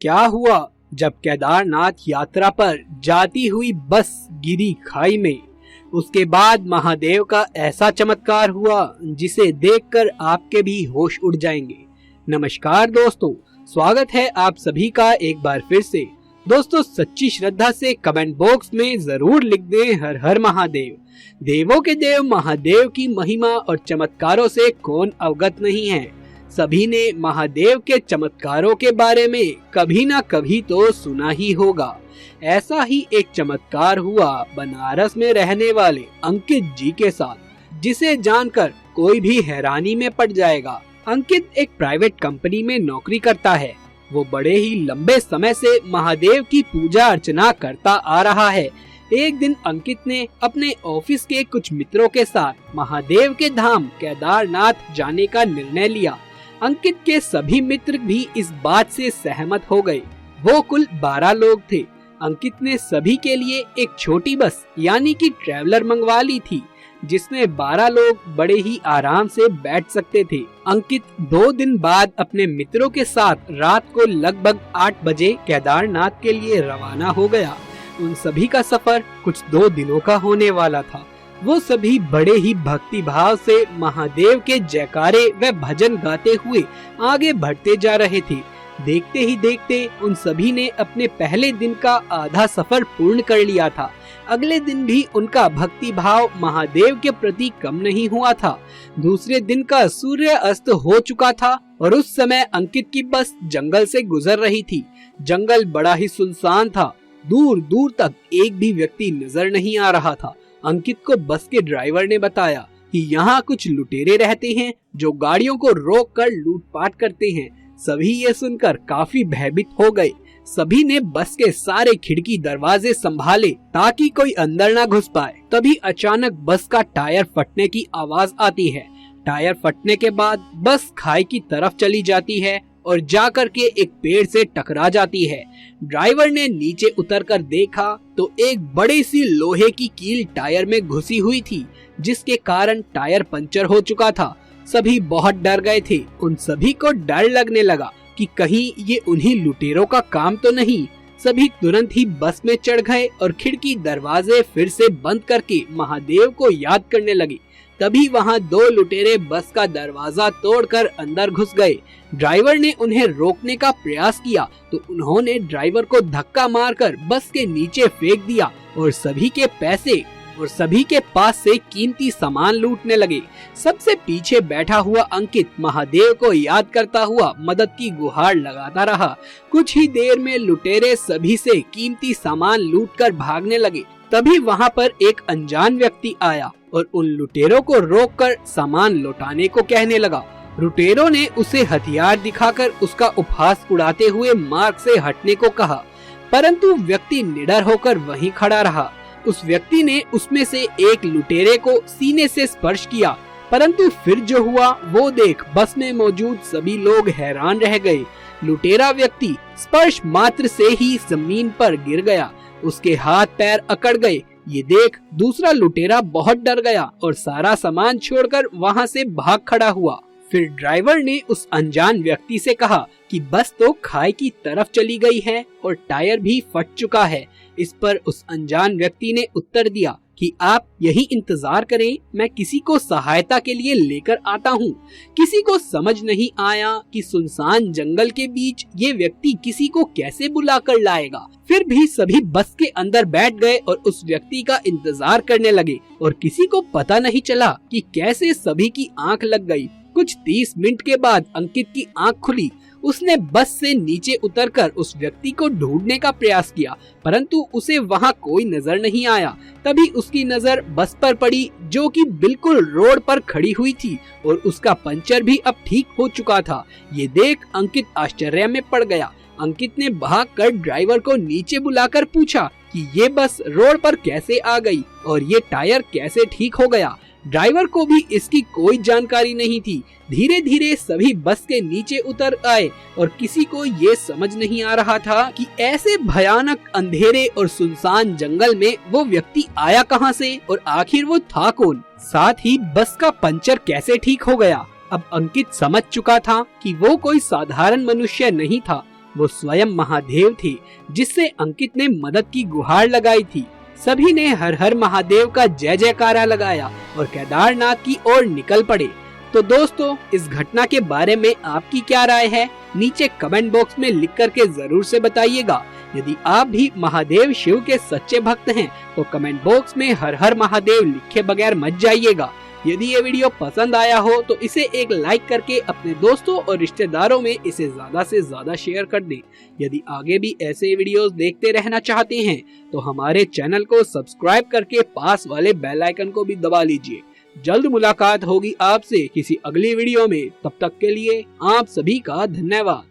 क्या हुआ जब केदारनाथ यात्रा पर जाती हुई बस गिरी खाई में। उसके बाद महादेव का ऐसा चमत्कार हुआ जिसे देखकर आपके भी होश उड़ जाएंगे। नमस्कार दोस्तों, स्वागत है आप सभी का एक बार फिर से। दोस्तों, सच्ची श्रद्धा से कमेंट बॉक्स में जरूर लिख दें हर हर महादेव। देवों के देव महादेव की महिमा और चमत्कारों से कौन अवगत नहीं है। सभी ने महादेव के चमत्कारों के बारे में कभी ना कभी तो सुना ही होगा। ऐसा ही एक चमत्कार हुआ बनारस में रहने वाले अंकित जी के साथ, जिसे जानकर कोई भी हैरानी में पड़ जाएगा। अंकित एक प्राइवेट कंपनी में नौकरी करता है। वो बड़े ही लंबे समय से महादेव की पूजा अर्चना करता आ रहा है। एक दिन अंकित ने अपने ऑफिस के कुछ मित्रों के साथ महादेव के धाम केदारनाथ जाने का निर्णय लिया। अंकित के सभी मित्र भी इस बात से सहमत हो गए। वो कुल 12 लोग थे। अंकित ने सभी के लिए एक छोटी बस यानी कि ट्रैवलर मंगवा ली थी, जिसमें 12 लोग बड़े ही आराम से बैठ सकते थे। अंकित 2 दिन बाद अपने मित्रों के साथ रात को लगभग 8 बजे केदारनाथ के लिए रवाना हो गया। उन सभी का सफर कुछ 2 दिनों का होने वाला था। वो सभी बड़े ही भक्ति भाव से महादेव के जयकारे व भजन गाते हुए आगे बढ़ते जा रहे थे। देखते ही देखते उन सभी ने अपने पहले दिन का आधा सफर पूर्ण कर लिया था। अगले दिन भी उनका भक्ति भाव महादेव के प्रति कम नहीं हुआ था। दूसरे दिन का सूर्य अस्त हो चुका था और उस समय अंकित की बस जंगल से गुजर रही थी। जंगल बड़ा ही सुनसान था। दूर दूर तक एक भी व्यक्ति नजर नहीं आ रहा था। अंकित को बस के ड्राइवर ने बताया कि यहाँ कुछ लुटेरे रहते हैं जो गाड़ियों को रोककर लूटपाट करते हैं। सभी ये सुनकर काफी भयभीत हो गए। सभी ने बस के सारे खिड़की दरवाजे संभाले ताकि कोई अंदर ना घुस पाए। तभी अचानक बस का टायर फटने की आवाज आती है। टायर फटने के बाद बस खाई की तरफ चली जाती है और जाकर के एक पेड़ से टकरा जाती है। ड्राइवर ने नीचे उतरकर देखा तो एक बड़ी सी लोहे की कील टायर में घुसी हुई थी, जिसके कारण टायर पंचर हो चुका था। सभी बहुत डर गए थे। उन सभी को डर लगने लगा कि कहीं ये उन्हीं लुटेरों का काम तो नहीं। सभी तुरंत ही बस में चढ़ गए और खिड़की दरवाजे फिर से बंद करके महादेव को याद करने लगे। तभी वहाँ 2 लुटेरे बस का दरवाजा तोड़कर अंदर घुस गए। ड्राइवर ने उन्हें रोकने का प्रयास किया तो उन्होंने ड्राइवर को धक्का मारकर बस के नीचे फेंक दिया और सभी के पैसे और सभी के पास से कीमती सामान लूटने लगे। सबसे पीछे बैठा हुआ अंकित महादेव को याद करता हुआ मदद की गुहार लगाता रहा। कुछ ही देर में लुटेरे सभी से कीमती सामान लूटकर भागने लगे। तभी वहाँ पर एक अनजान व्यक्ति आया और उन लुटेरों को रोककर सामान लौटाने को कहने लगा। लुटेरों ने उसे हथियार दिखाकर उसका उपहास उड़ाते हुए मार्ग से हटने को कहा, परंतु व्यक्ति निडर होकर वहीं खड़ा रहा। उस व्यक्ति ने उसमें से एक लुटेरे को सीने से स्पर्श किया, परंतु फिर जो हुआ वो देख बस में मौजूद सभी लोग हैरान रह गए। लुटेरा व्यक्ति स्पर्श मात्र से ही जमीन पर गिर गया। उसके हाथ पैर अकड़ गए। ये देख दूसरा लुटेरा बहुत डर गया और सारा सामान छोड़कर वहाँ से भाग खड़ा हुआ। फिर ड्राइवर ने उस अनजान व्यक्ति से कहा कि बस तो खाई की तरफ चली गई है और टायर भी फट चुका है। इस पर उस अनजान व्यक्ति ने उत्तर दिया कि आप यही इंतजार करें, मैं किसी को सहायता के लिए लेकर आता हूँ। किसी को समझ नहीं आया कि सुनसान जंगल के बीच ये व्यक्ति किसी को कैसे बुलाकर लाएगा। फिर भी सभी बस के अंदर बैठ गए और उस व्यक्ति का इंतजार करने लगे और किसी को पता नहीं चला कि कैसे सभी की आंख लग गई। कुछ 30 मिनट के बाद अंकित की आंख खुली। उसने बस से नीचे उतरकर उस व्यक्ति को ढूंढने का प्रयास किया, परंतु उसे वहाँ कोई नजर नहीं आया। तभी उसकी नजर बस पर पड़ी, जो कि बिल्कुल रोड पर खड़ी हुई थी और उसका पंचर भी अब ठीक हो चुका था। ये देख अंकित आश्चर्य में पड़ गया। अंकित ने भागकर ड्राइवर को नीचे बुलाकर पूछा कि ये बस रोड पर कैसे आ गई और ये टायर कैसे ठीक हो गया। ड्राइवर को भी इसकी कोई जानकारी नहीं थी। धीरे धीरे सभी बस के नीचे उतर आए और किसी को ये समझ नहीं आ रहा था कि ऐसे भयानक अंधेरे और सुनसान जंगल में वो व्यक्ति आया कहां से और आखिर वो था कौन। साथ ही बस का पंचर कैसे ठीक हो गया। अब अंकित समझ चुका था कि वो कोई साधारण मनुष्य नहीं था, वो स्वयं महादेव थे, जिससे अंकित ने मदद की गुहार लगाई थी। सभी ने हर हर महादेव का जय जयकारा लगाया और केदारनाथ की ओर निकल पड़े। तो दोस्तों, इस घटना के बारे में आपकी क्या राय है? नीचे कमेंट बॉक्स में लिख करके जरूर से बताइएगा। यदि आप भी महादेव शिव के सच्चे भक्त हैं तो कमेंट बॉक्स में हर हर महादेव लिखे बगैर मत जाइएगा। यदि ये वीडियो पसंद आया हो तो इसे एक लाइक करके अपने दोस्तों और रिश्तेदारों में इसे ज्यादा से ज्यादा शेयर कर दें। यदि आगे भी ऐसे वीडियोस देखते रहना चाहते हैं तो हमारे चैनल को सब्सक्राइब करके पास वाले बेल आइकन को भी दबा लीजिए। जल्द मुलाकात होगी आपसे किसी अगली वीडियो में। तब तक के लिए आप सभी का धन्यवाद।